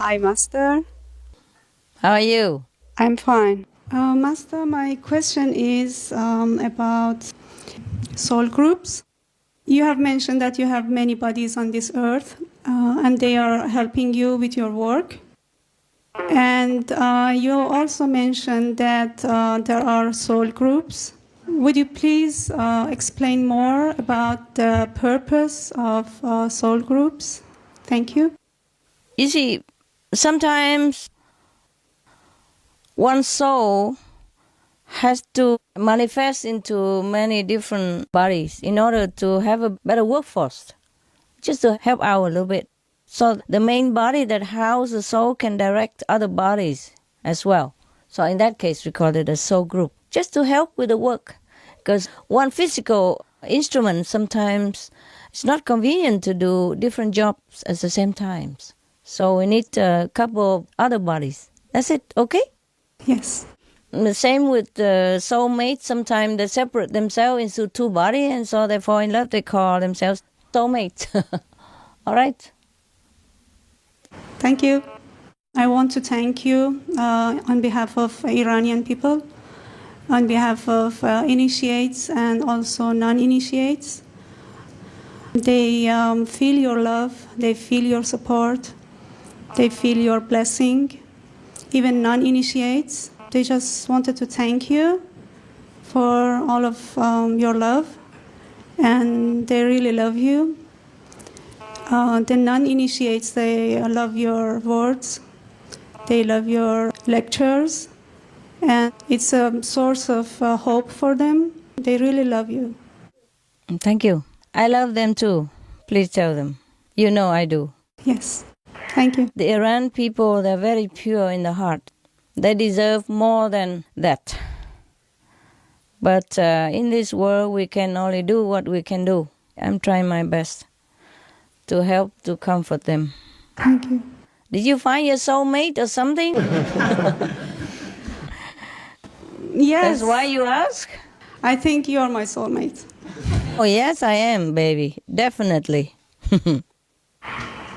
Hi, Master. How are you? I'm fine. Master, my question is about soul groups. You have mentioned that you have many bodies on this earth, and they are helping you with your work. And you also mentioned that there are soul groups. Would you please explain more about the purpose of soul groups? Thank you. You see, sometimes one soul has to manifest into many different bodies in order to have a better workforce, just to help out a little bit. So the main body that houses the soul can direct other bodies as well. So in that case, we call it a soul group, just to help with the work. Because one physical instrument sometimes it's not convenient to do different jobs at the same time. So we need a couple of other bodies. That's it, okay? Yes. The same with the soulmates. Sometimes they separate themselves into two bodies, and so they fall in love. They call themselves soulmates. All right? Thank you. I want to thank you on behalf of Iranian people, on behalf of initiates and also non-initiates. They feel your love, they feel your support, they feel your blessing. Even non-initiates, they just wanted to thank you for all of your love, and they really love you. The non-initiates, they love your words, they love your lectures, and it's a source of hope for them. They really love you. Thank you. I love them too. Please tell them. You know I do. Yes. Thank you. The Iran people, they're very pure in the heart. They deserve more than that. But in this world, we can only do what we can do. I'm trying my best to help, to comfort them. Thank you. Did you find your soulmate or something? Yes. That's why you ask? I think you are my soulmate. Oh, yes, I am, baby. Definitely.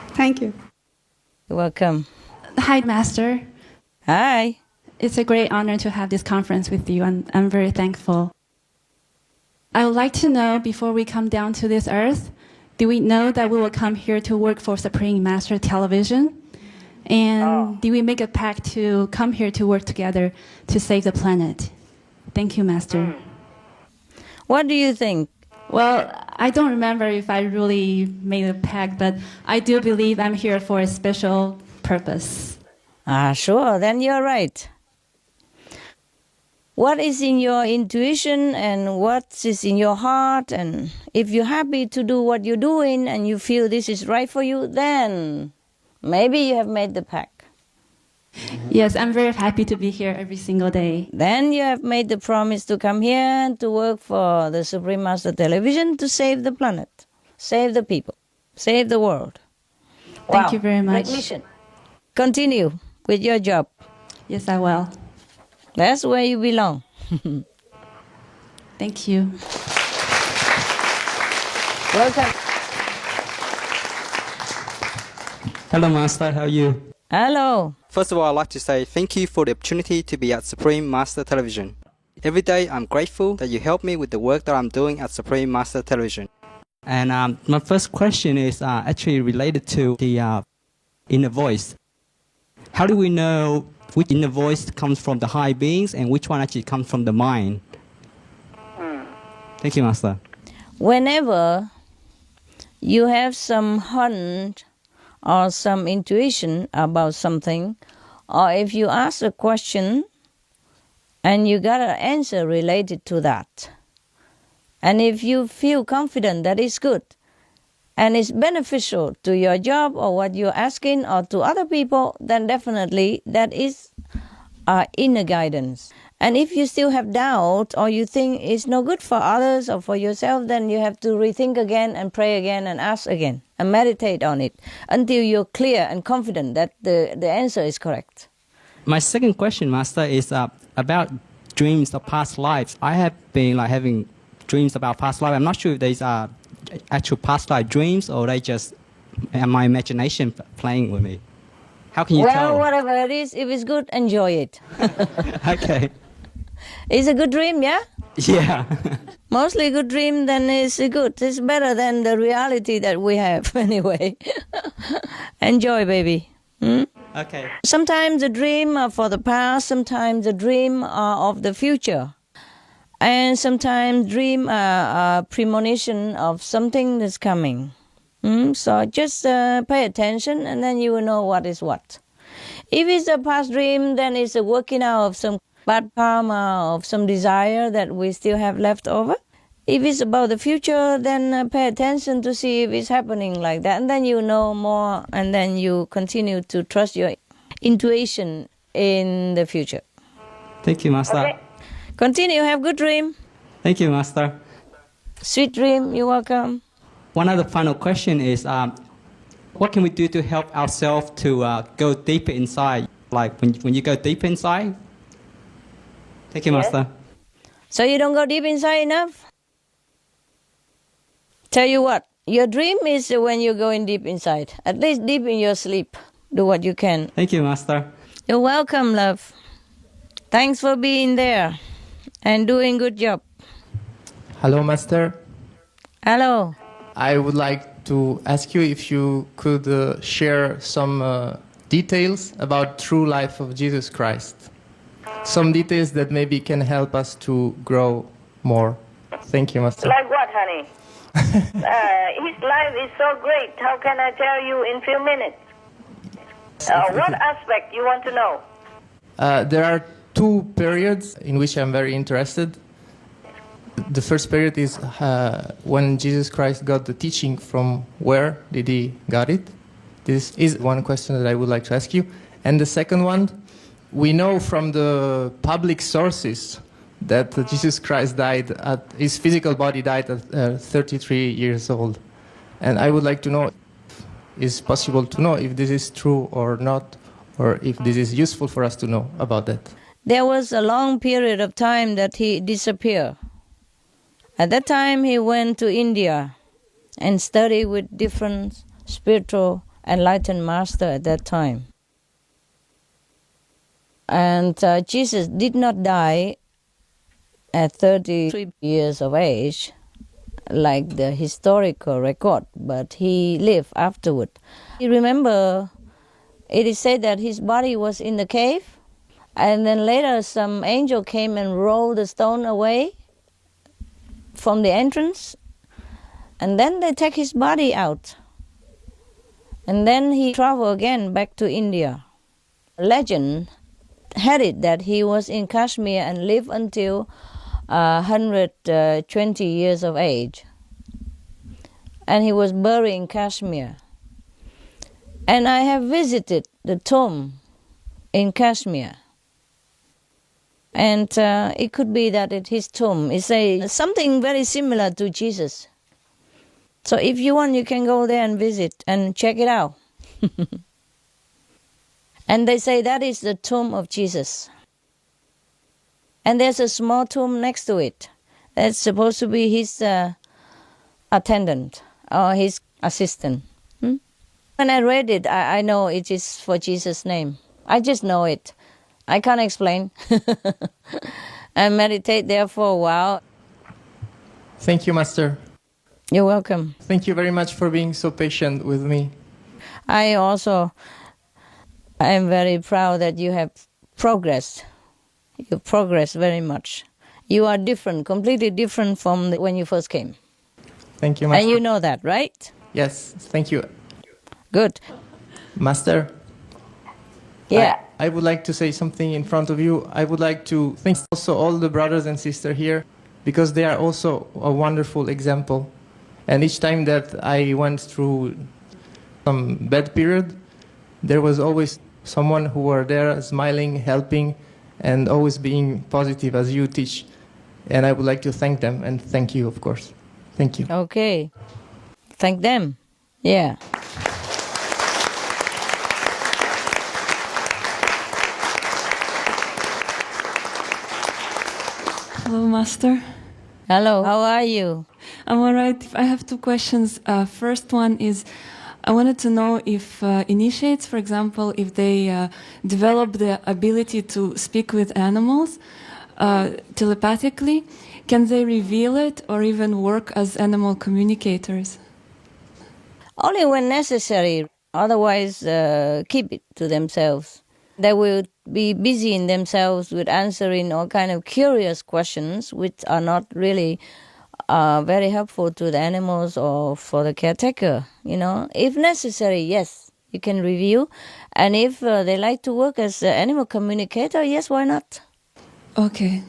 Thank you. You're welcome. Hi, Master. Hi. It's a great honor to have this conference with you, and I'm very thankful. I would like to know, before we come down to this earth, do we know that we will come here to work for Supreme Master Television? And do we make a pact to come here to work together to save the planet? Thank you, Master. What do you think? Well, I don't remember if I really made a pact, but I do believe I'm here for a special purpose. Sure, then you're right. What is in your intuition and what is in your heart, and if you're happy to do what you're doing and you feel this is right for you, then maybe you have made the pact. Yes, I'm very happy to be here every single day. Then you have made the promise to come here and to work for the Supreme Master Television to save the planet, save the people, save the world. Thank you very much. Great mission. Continue with your job. Yes, I will. That's where you belong. Thank you. Welcome. Hello, Master. How are you? Hello. First of all, I'd like to say thank you for the opportunity to be at Supreme Master Television. Every day, I'm grateful that you help me with the work that I'm doing at Supreme Master Television. And my first question is actually related to the inner voice. How do we know which inner voice comes from the high beings and which one actually comes from the mind? Thank you, Master. Whenever you have some hunch or some intuition about something, or if you ask a question and you got an answer related to that, and if you feel confident that it's good and it's beneficial to your job or what you're asking or to other people, then definitely that is inner guidance. And if you still have doubt or you think it's no good for others or for yourself, then you have to rethink again and pray again and ask again and meditate on it until you're clear and confident that the answer is correct. My second question, Master, is about dreams of past lives. I have been having dreams about past life. I'm not sure if these are actual past life dreams or they just my imagination playing with me. How can you Well, tell? whatever it is, if it's good, enjoy it. Okay. It's a good dream, yeah? Yeah. Mostly good dream, then it's good. It's better than the reality that we have anyway. Enjoy, baby. Hmm? Okay. Sometimes a dream are for the past, sometimes a dream are of the future. And sometimes dream are a premonition of something that's coming. So just pay attention and then you will know what is what. If it's a past dream, then it's a working out of some bad karma, of some desire that we still have left over. If it's about the future, then pay attention to see if it's happening like that. And then you know more, and then you continue to trust your intuition in the future. Thank you, Master. Okay. Continue, have good dream. Thank you, Master. Sweet dream, you're welcome. One other final question is, what can we do to help ourselves to go deeper inside? Like when you go deep inside? Thank you, Master. So you don't go deep inside enough? Tell you what, your dream is when you're going deep inside. At least deep in your sleep. Do what you can. Thank you, Master. You're welcome, love. Thanks for being there and doing good job. Hello, Master. Hello. I would like to ask you if you could share some details about true life of Jesus Christ. Some details that maybe can help us to grow more. Thank you, Master. Like what, honey? His life is so great. How can I tell you in few minutes? What aspect you want to know? There are two periods in which I'm very interested. The first period is when Jesus Christ got the teaching. From where did he got it? This is one question that I would like to ask you. And the second one, we know from the public sources that Jesus Christ died his physical body died at 33 years old. And I would like to know, is it possible to know if this is true or not, or if this is useful for us to know about that? There was a long period of time that he disappeared. At that time, he went to India and studied with different spiritual enlightened masters at that time. And Jesus did not die at 33 years of age, like the historical record, but he lived afterward. You remember, it is said that his body was in the cave, and then later some angel came and rolled the stone away from the entrance, and then they take his body out. And then he traveled again back to India. Legend had it that he was in Kashmir and lived until 120 years of age. And he was buried in Kashmir. And I have visited the tomb in Kashmir. And it could be that at his tomb is something very similar to Jesus. So if you want, you can go there and visit and check it out. And they say that is the tomb of Jesus. And there's a small tomb next to it. That's supposed to be his attendant or his assistant. When I read it, I know it is for Jesus' name. I just know it. I can't explain. I meditate there for a while. Thank you, Master. You're welcome. Thank you very much for being so patient with me. I am very proud that you have progressed. You progressed very much. You are different, completely different from when you first came. Thank you, Master. And you know that, right? Yes, thank you. Good. Master? Yeah. I would like to say something in front of you. I would like to thank also all the brothers and sisters here, because they are also a wonderful example. And each time that I went through some bad period, there was always someone who were there smiling, helping, and always being positive as you teach. And I would like to thank them, and thank you, of course. Thank you. Okay. Thank them. Yeah. Hello, Master. Hello, how are you? I'm all right. I have two questions. First one is, I wanted to know if initiates, for example, if they develop the ability to speak with animals telepathically, can they reveal it or even work as animal communicators? Only when necessary, otherwise keep it to themselves. They will be busy in themselves with answering all kind of curious questions which are not really very helpful to the animals or for the caretaker, you know. If necessary, yes, you can review. And if they like to work as an animal communicator, yes, why not? Okay.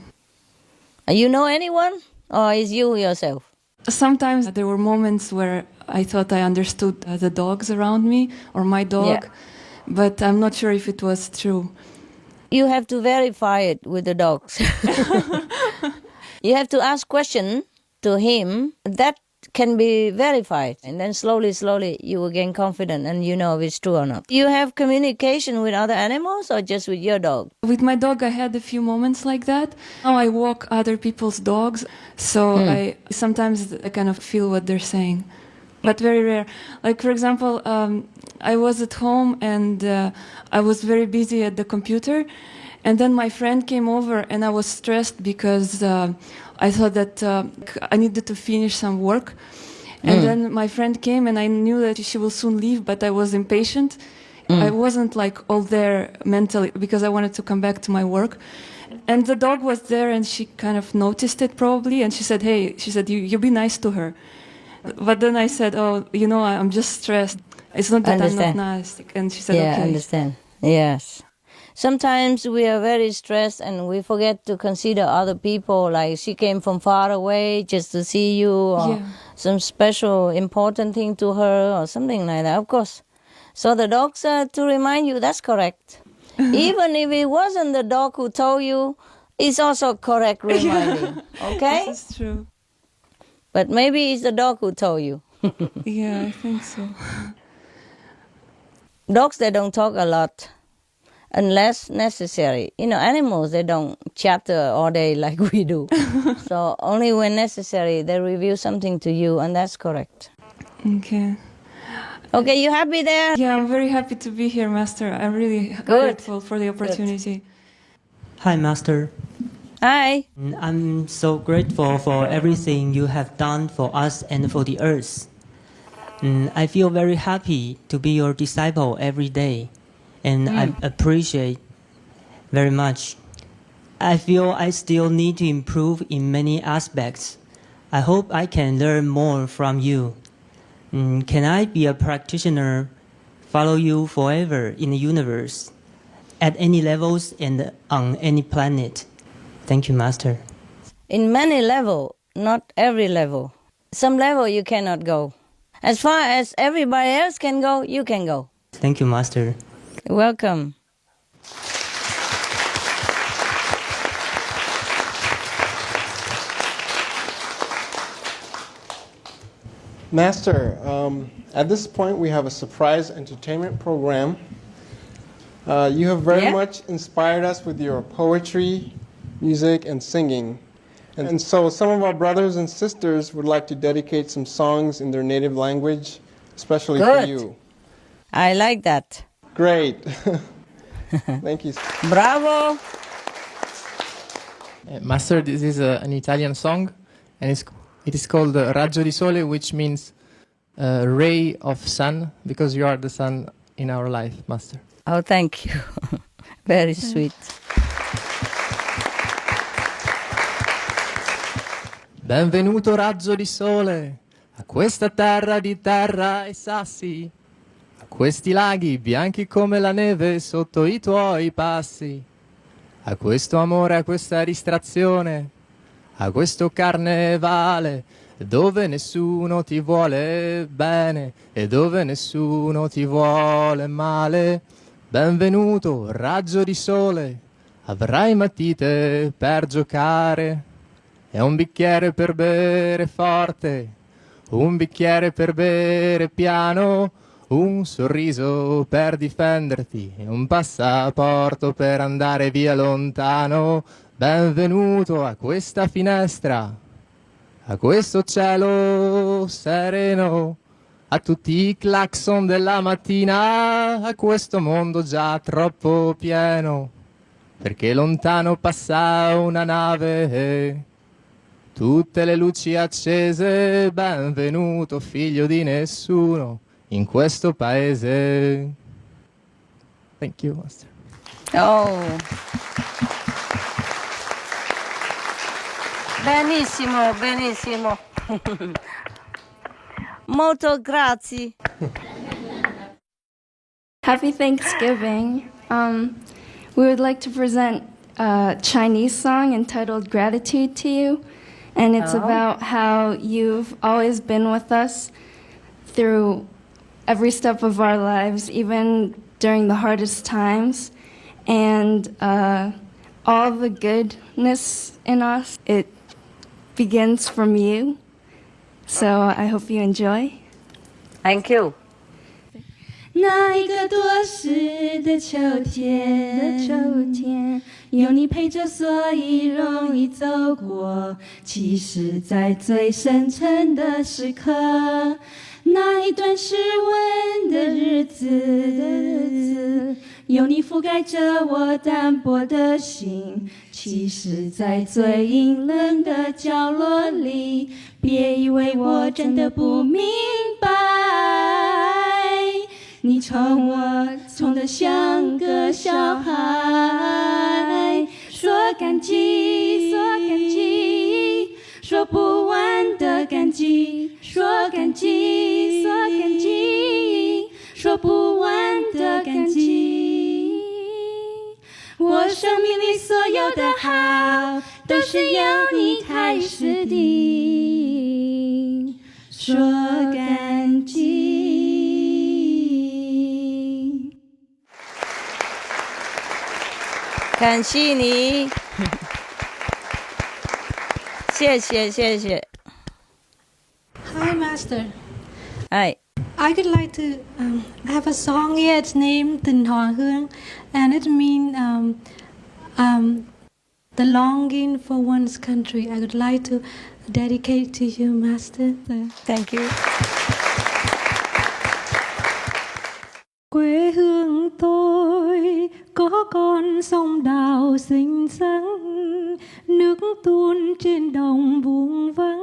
You know anyone, or is you yourself? Sometimes there were moments where I thought I understood the dogs around me or my dog, but I'm not sure if it was true. You have to verify it with the dogs. You have to ask questions to him that can be verified, and then slowly you will gain confidence and you know if it's true or not. You have communication with other animals or just with your dog? With my dog, I had a few moments like that. Now I walk other people's dogs, so I sometimes I kind of feel what they're saying, but very rare. Like, for example, I was at home and I was very busy at the computer, and then my friend came over and I was stressed because I thought that I needed to finish some work. And then my friend came and I knew that she will soon leave, but I was impatient. I wasn't like all there mentally because I wanted to come back to my work. And the dog was there and she kind of noticed it probably. And she said, hey, you be nice to her. But then I said, oh, you know, I'm just stressed. It's not that I'm not nice. And she said, okay. I understand. Yes. Sometimes we are very stressed and we forget to consider other people, like she came from far away just to see you, or some special important thing to her or something like that, of course. So the dogs to remind you, that's correct. Even if it wasn't the dog who told you, it's also correct reminding, okay? This is true. But maybe it's the dog who told you. Yeah, I think so. Dogs, they don't talk a lot. Unless necessary. You know, animals, they don't chatter all day like we do. So only when necessary, they reveal something to you, and that's correct. Okay. Okay, you happy there? Yeah, I'm very happy to be here, Master. I'm really grateful for the opportunity. Hi, Master. Hi. I'm so grateful for everything you have done for us and for the earth. I feel very happy to be your disciple every day. And I appreciate very much. I feel I still need to improve in many aspects. I hope I can learn more from you. Can I be a practitioner, follow you forever in the universe, at any levels and on any planet? Thank you, Master. In many levels, not every level. Some level you cannot go. As far as everybody else can go, you can go. Thank you, Master. Welcome. Master, at this point we have a surprise entertainment program. You have very much inspired us with your poetry, music, and singing. And so some of our brothers and sisters would like to dedicate some songs in their native language, especially for you. I like that. Great. Thank you. Bravo. Master, this is an Italian song, and it is called Raggio di Sole, which means ray of sun, because you are the sun in our life, Master. Oh, thank you. Very sweet. Benvenuto raggio di sole a questa terra di terra e sassi, a questi laghi bianchi come la neve sotto i tuoi passi, a questo amore, a questa distrazione, a questo carnevale dove nessuno ti vuole bene e dove nessuno ti vuole male. Benvenuto raggio di sole, avrai matite per giocare. È un bicchiere per bere forte, un bicchiere per bere piano, un sorriso per difenderti e un passaporto per andare via lontano. Benvenuto a questa finestra, a questo cielo sereno, a tutti i clacson della mattina, a questo mondo già troppo pieno, perché lontano passa una nave, tutte le luci accese, benvenuto figlio di nessuno in questo paese. Thank you, Master. Oh. Benissimo, benissimo. Molto grazie. Happy Thanksgiving. We would like to present a Chinese song entitled Gratitude to You. And it's about how you've always been with us through every step of our lives, even during the hardest times. And all the goodness in us, it begins from you. So I hope you enjoy. Thank you. 那一个多事的秋天，有你陪着，所以容易走过。其实，在最深沉的时刻，那一段失温的日子，有你覆盖着我单薄的心。其实，在最阴冷的角落里，别以为我真的不明白。你宠我，宠得像个小孩，说感激，说感激，说不完的感激，说感激，说感激，说不完的感激。我生命里所有的好，都是由你开始的，说感激。感谢你，谢谢谢谢。Hi, Master. Hi. I would like to have a song here. It's named Tình Hòa Hương, and it means the longing for one's country. I would like to dedicate to you, Master. Thank you. Quê hương tôi có con sông đào xinh xắn, nước tuôn trên đồng vuông vắng,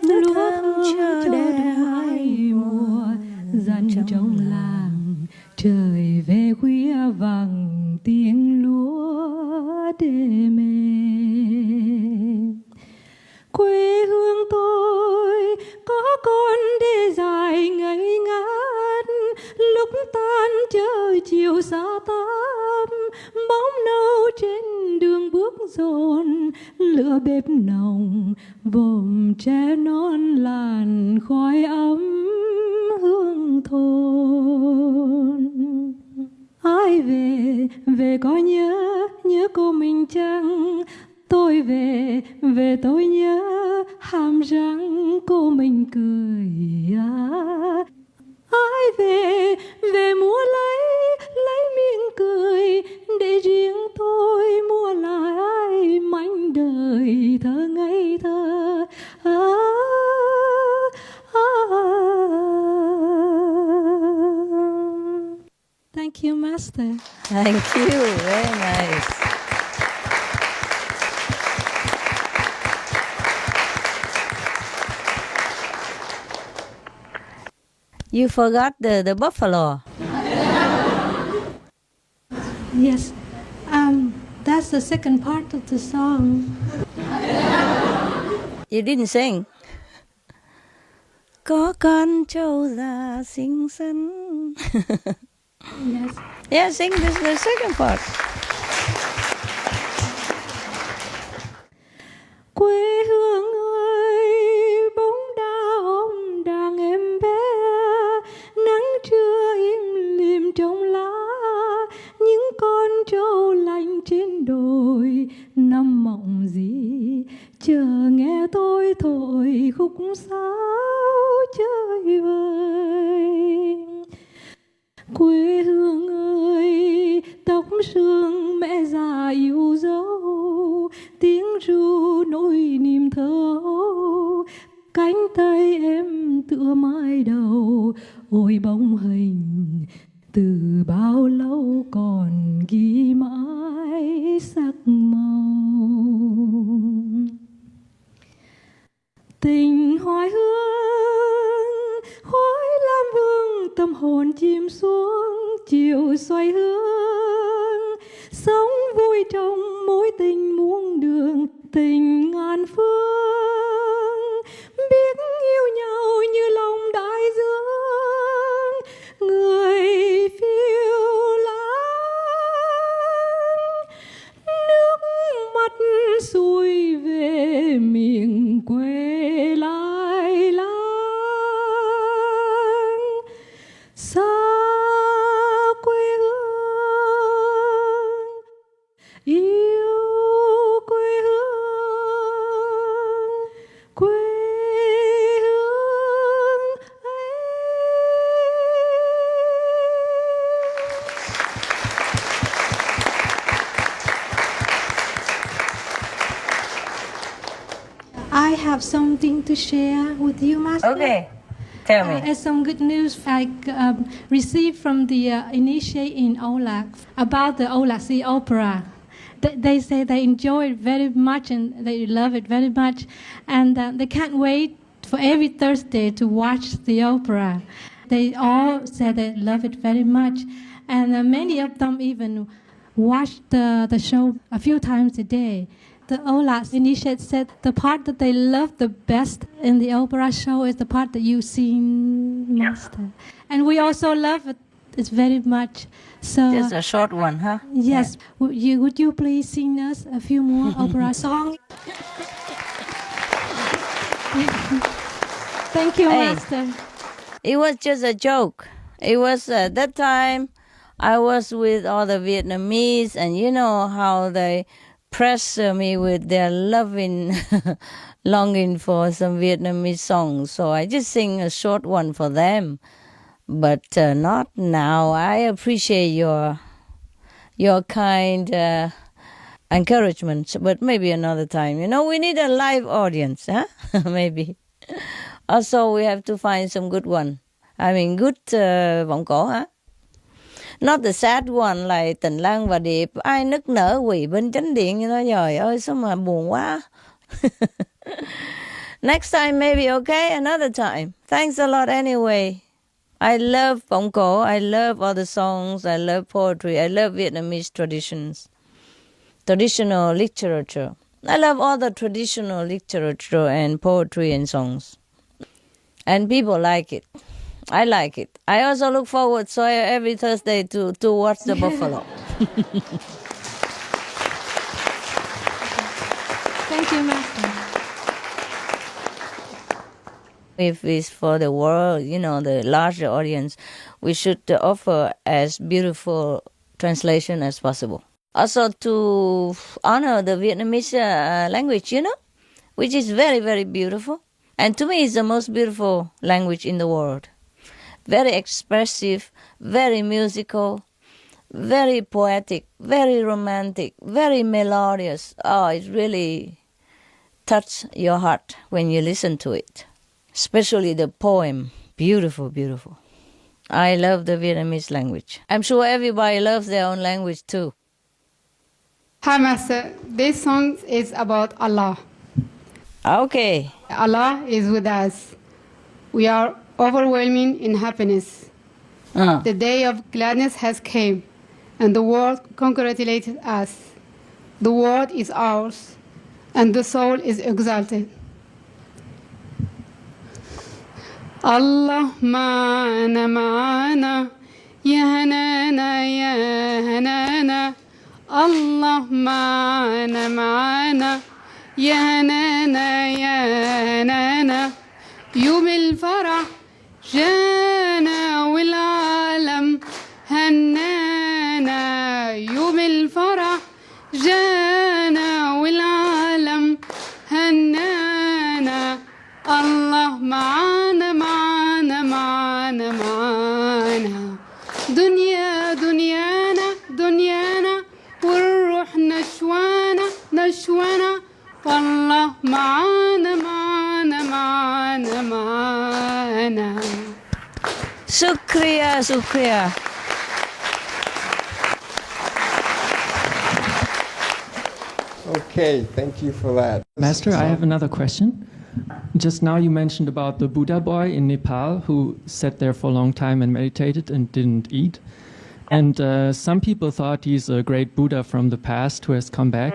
lúa chờ đợi hai mùa, dân trong làng trời về khuya vàng tiếng lúa đêm êm. Quê hương tôi có con đê dài ngây ngát, lúc tan trời chiều xa tăm, bóng nâu trên đường bước dồn, lửa bếp nồng vòm tre non làn khói ấm hương thôn. Ai về về có nhớ cô mình chăng? Tôi về tôi nhớ hàm răng cô mình cười ai về mua lấy miệng cười để riêng tôi mua lại mảnh đời thơ ngây thơ. Thank you, Master. Thank you. Very nice. You forgot the buffalo. Yes, that's the second part of the song. You didn't sing. Có con trâu già xinh xắn. Yes. Yeah, sing the second part. Quê hương ơi, bóng đá ôm đàn em bé, nắng trưa im lìm trong lá, những con trâu lạnh trên đồi nằm mộng gì, chờ nghe tôi thổi khúc sáo chơi vơi. Quê hương ơi, tóc sương mẹ già yêu dấu, tiếng ru nỗi niềm thơ ấu, cánh tay em tựa mái đầu ôi bóng hình từ bao lâu còn ghi mãi sắc màu. Tình hoài hương khói lam vương, tâm hồn chìm xuống chiều xoay hướng, sống vui trong mối tình muôn đường, tình ngàn phương, biết yêu nhau như lòng đại dương, người phiêu lãng, nước mắt xuôi về miền quê lai láng. Xa quê hương yêu quê hương ấy. I have something to share with you, Master. Okay, tell me. As some good news I received from the initiate in Olak about the Olak Sea Opera. They say they enjoy it very much and they love it very much, and they can't wait for every Thursday to watch the opera. They all say they love it very much, and many of them even watch the show a few times a day. The Olak initiate said the part that they love the best in the opera show is the part that you sing, Master. And we also love it. It's very much. So Just a short one, huh? yes, would you please sing us a few more opera songs? Thank you, Hey. Master. It was just a joke. It was at that time I was with all the Vietnamese, and you know how they press me with their loving longing for some Vietnamese songs. So I just sing a short one for them. But not now. I appreciate your kind encouragement, but maybe another time. You know, we need a live audience, huh? Maybe. Also, we have to find some good one. I mean, good vọng cổ, huh? Not the sad one like Tình Lang và Điệp. Ai nức nở quỳ bên chánh điện như đó. Trời ơi, sao mà buồn quá. Next time maybe, okay? Another time. Thanks a lot anyway. I love vọng cổ. I love all the songs. I love poetry. I love Vietnamese traditions. Traditional literature. I love all the traditional literature and poetry and songs. And people like it. I like it. I also look forward every Thursday to watch the buffalo. Thank you, Master. If it's for the world, you know, the larger audience, we should offer as beautiful translation as possible. Also to honor the Vietnamese language, you know, which is very, very beautiful. And to me, it's the most beautiful language in the world. Very expressive, very musical, very poetic, very romantic, very melodious. Oh, it really touches your heart when you listen to it. Especially the poem. Beautiful, beautiful. I love the Vietnamese language. I'm sure everybody loves their own language too. Hi, Master. This song is about Allah. Okay. Allah is with us. We are overwhelming in happiness. The day of gladness has come, and the world congratulated us. The world is ours, and the soul is exalted. Allah ma'ana ma'ana, ya hanana ya hanana. Allah ma'ana ma'ana, ya hanana ya hanana. يوم الفرح جانا والعالم هنانا. يوم الفرح جانا والعالم هنانا. الله معانا معانا معانا معانا. دنيا دنيانا دنيانا والروح نشوانا نشوانا. والله معانا معانا معانا معانا. Shukriya, shukriya. Okay, thank you for that. Master, I have another question. Just now you mentioned about the Buddha boy in Nepal who sat there for a long time and meditated and didn't eat. And some people thought he's a great Buddha from the past who has come back.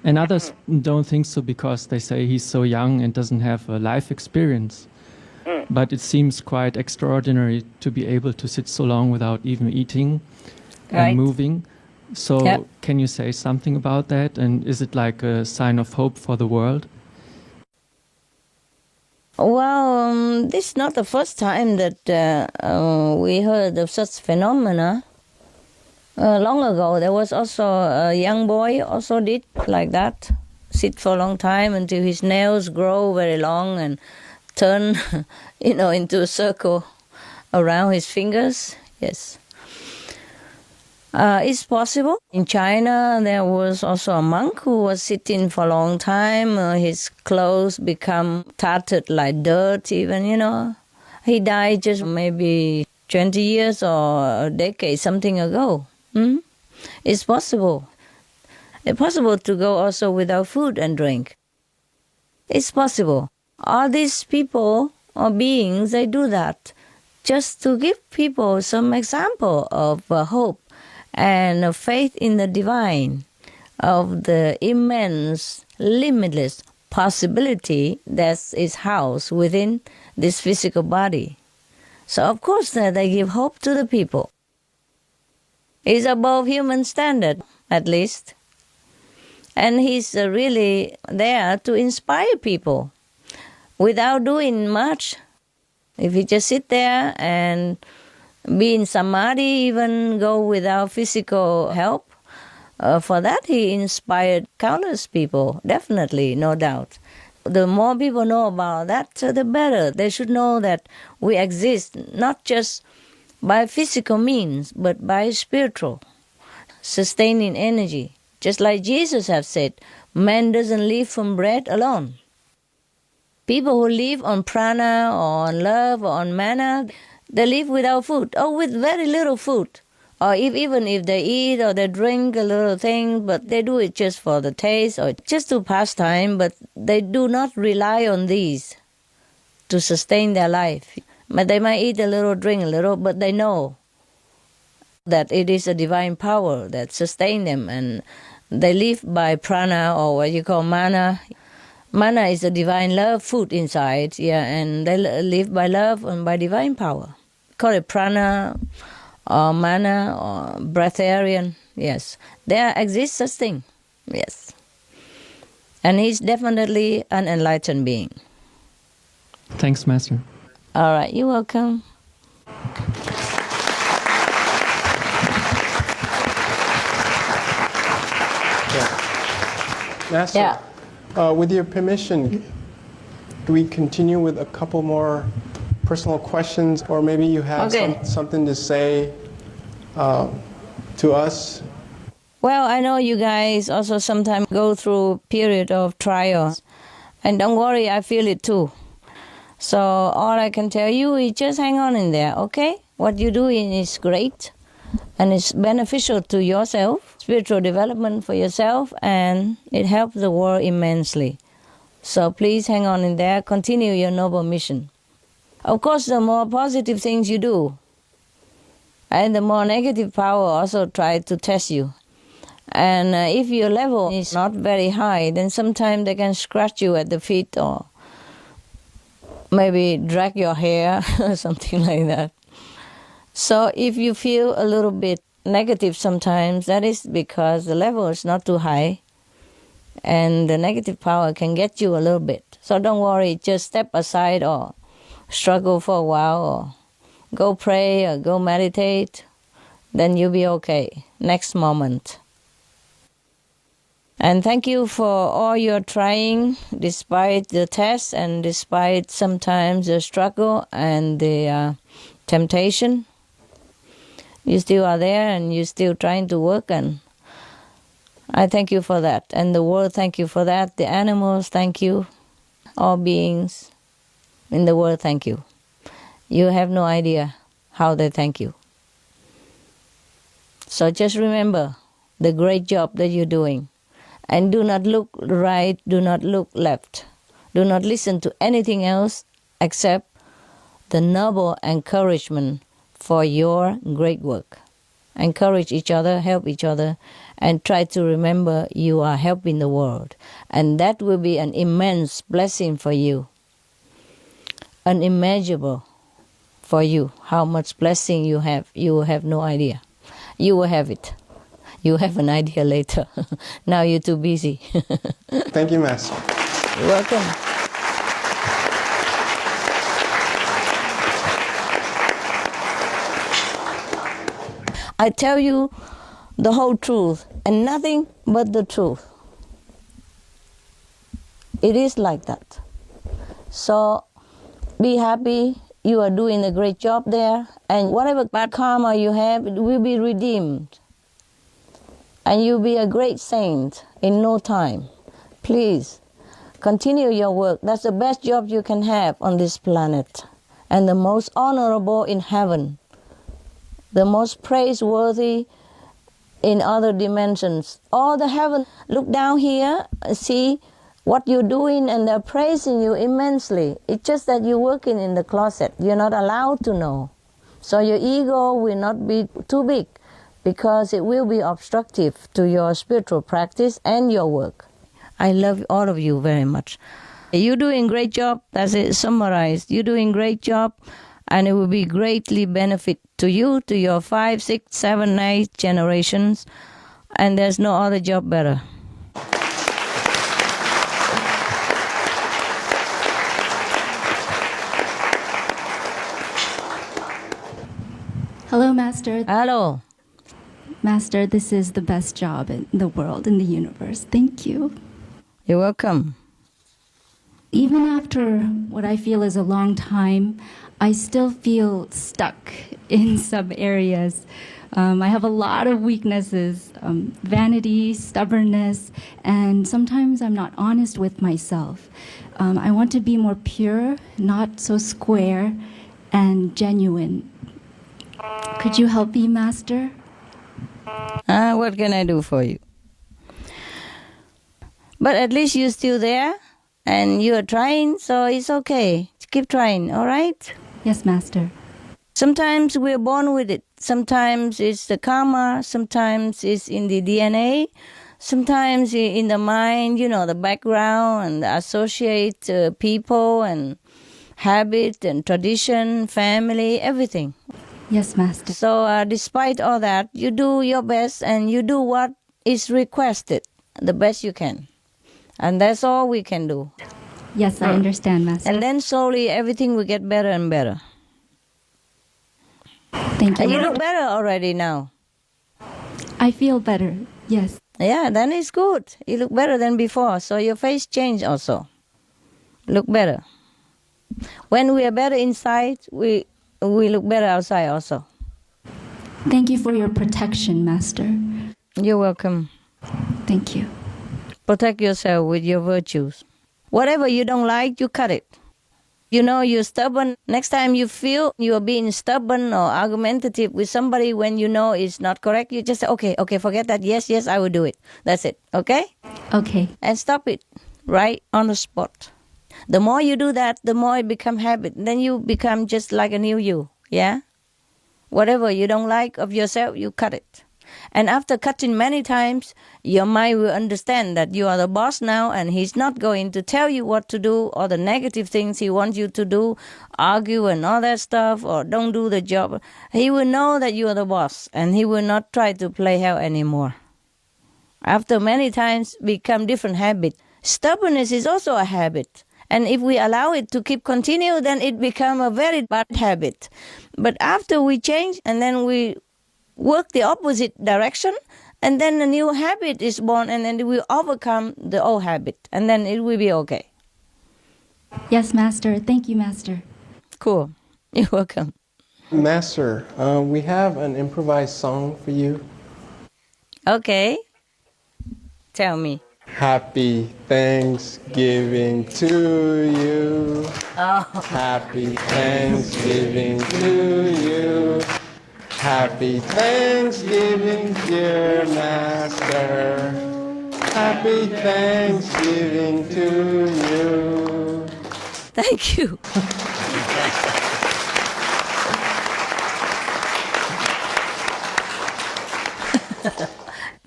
And others don't think so because they say he's so young and doesn't have a life experience. But it seems quite extraordinary to be able to sit so long without even eating and moving. So can you say something about that? And is it like a sign of hope for the world? Well, this is not the first time that we heard of such phenomena. Long ago, there was also a young boy also did like that, sit for a long time until his nails grow very long and turn, into a circle around his fingers. Yes. It's possible. In China, there was also a monk who was sitting for a long time. His clothes become tattered like dirt even, He died just maybe 20 years or a decade, something ago. It's possible. It's possible to go also without food and drink. It's possible. All these people or beings, they do that just to give people some example of hope and a faith in the divine, of the immense, limitless possibility that is housed within this physical body. So of course they give hope to the people. It's above human standard, at least. And he's really there to inspire people without doing much. If you just sit there and be in samadhi, even go without physical help, for that he inspired countless people, definitely, no doubt. The more people know about that, the better. They should know that we exist not just by physical means, but by spiritual, sustaining energy. Just like Jesus have said, man doesn't live from bread alone. People who live on prana or on love or on mana, they live without food or with very little food. Or even if they eat or they drink a little thing, but they do it just for the taste or just to pass time, but they do not rely on these to sustain their life. But they might eat a little, drink a little, but they know that it is a divine power that sustains them, and they live by prana or what you call mana. Mana is a divine love food inside, and they live by love and by divine power. Call it prana or mana or breatharian, yes. There exists such thing, yes. And he's definitely an enlightened being. Thanks, Master. All right, you're welcome. Master, with your permission, do we continue with a couple more personal questions, or maybe you have something to say to us? Well, I know you guys also sometimes go through a period of trials, and don't worry, I feel it too. So all I can tell you is just hang on in there, okay? What you're doing is great, and it's beneficial to yourself, spiritual development for yourself, and it helps the world immensely. So please hang on in there, continue your noble mission. Of course, the more positive things you do, and the more negative power also try to test you. And if your level is not very high, then sometimes they can scratch you at the feet or maybe drag your hair or something like that. So if you feel a little bit negative sometimes, that is because the level is not too high and the negative power can get you a little bit. So don't worry, just step aside or struggle for a while or go pray or go meditate, then you'll be okay next moment. And thank you for all your trying, despite the test and despite sometimes the struggle and the temptation. You still are there and you're still trying to work, and I thank you for that. And the world, thank you for that. The animals, thank you. All beings in the world, thank you. You have no idea how they thank you. So just remember the great job that you're doing. And do not look right, do not look left. Do not listen to anything else except the noble encouragement for your great work. Encourage each other, help each other, and try to remember you are helping the world. And that will be an immense blessing for you. Unimaginable for you. How much blessing you will have no idea. You will have it. You have an idea later. Now you're too busy. Thank you, Master. You're welcome. I tell you the whole truth and nothing but the truth. It is like that. So be happy. You are doing a great job there. And whatever bad karma you have, it will be redeemed. And you'll be a great saint in no time. Please, continue your work. That's the best job you can have on this planet. And the most honorable in heaven. The most praiseworthy in other dimensions. All the heaven, look down here, see what you're doing, and they're praising you immensely. It's just that you're working in the closet. You're not allowed to know. So your ego will not be too big, because it will be obstructive to your spiritual practice and your work. I love all of you very much. You're doing a great job. That's it, summarized. You're doing a great job, and it will be greatly benefit to you, to your 5, 6, 7, 8 generations, and there's no other job better. Hello, Master. Hello. Master, this is the best job in the world, in the universe. Thank you. You're welcome. Even after what I feel is a long time, I still feel stuck in some areas. I have a lot of weaknesses, vanity, stubbornness, and sometimes I'm not honest with myself. I want to be more pure, not so square, and genuine. Could you help me, Master? What can I do for you? But at least you're still there, and you are trying, so it's okay. Keep trying, all right? Yes, Master. Sometimes we're born with it. Sometimes it's the karma. Sometimes it's in the DNA. Sometimes in the mind, the background and the associate people and habit and tradition, family, everything. Yes, Master. So despite all that, you do your best and you do what is requested, the best you can. And that's all we can do. Yes, I understand, Master. And then slowly everything will get better and better. Thank you. And you look better already now. I feel better, yes. Yeah, then it's good. You look better than before. So your face changed also. Look better. When we are better inside, we look better outside also. Thank you for your protection, Master. You're welcome. Thank you. Protect yourself with your virtues. Whatever you don't like, you cut it. You're stubborn. Next time you feel you are being stubborn or argumentative with somebody when you know it's not correct, you just say, okay, forget that. Yes, I will do it. That's it. Okay? Okay. And stop it right on the spot. The more you do that, the more it becomes habit. Then you become just like a new you. Yeah? Whatever you don't like of yourself, you cut it. And after cutting many times, your mind will understand that you are the boss now, and he's not going to tell you what to do or the negative things he wants you to do, argue and all that stuff, or don't do the job. He will know that you are the boss, and he will not try to play hell anymore. After many times, become different habit. Stubbornness is also a habit. And if we allow it to keep continue, then it become a very bad habit. But after we change, and then we work the opposite direction, and then a new habit is born, and then we overcome the old habit, and then it will be okay. Yes, Master. Thank you, Master. Cool. You're welcome. Master, we have an improvised song for you. Okay. Tell me. Happy Thanksgiving to you. Oh. Happy Thanksgiving to you. Happy Thanksgiving, dear Master. Happy Thanksgiving to you. Thank you.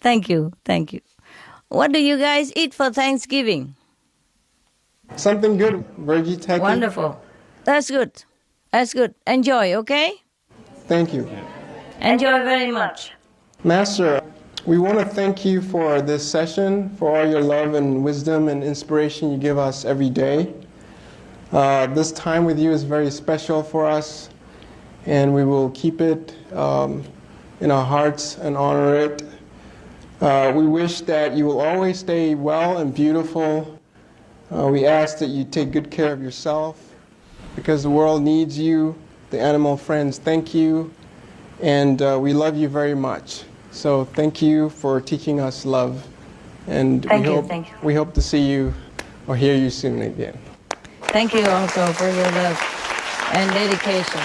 Thank you. Thank you. What do you guys eat for Thanksgiving? Something good, Virgie. Thank you. Wonderful. That's good. That's good. Enjoy, okay? Thank you. Enjoy very much. Master, we want to thank you for this session, for all your love and wisdom and inspiration you give us every day. This time with you is very special for us, and we will keep it in our hearts and honor it. We wish that you will always stay well and beautiful. We ask that you take good care of yourself, because the world needs you. The animal friends thank you, and we love you very much. So thank you for teaching us love, and Thank you. we hope to see you or hear you soon again. Thank you also for your love and dedication.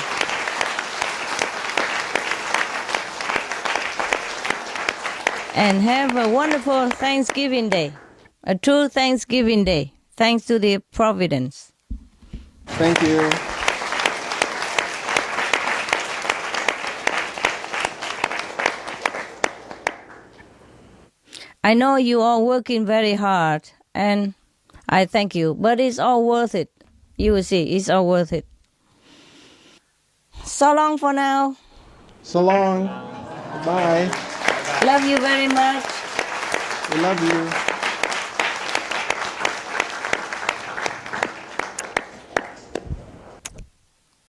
And have a wonderful Thanksgiving Day, a true Thanksgiving Day, thanks to the Providence. Thank you. I know you are working very hard, and I thank you, but it's all worth it. You will see, it's all worth it. So long for now. So long. Bye. Love you very much. We love you.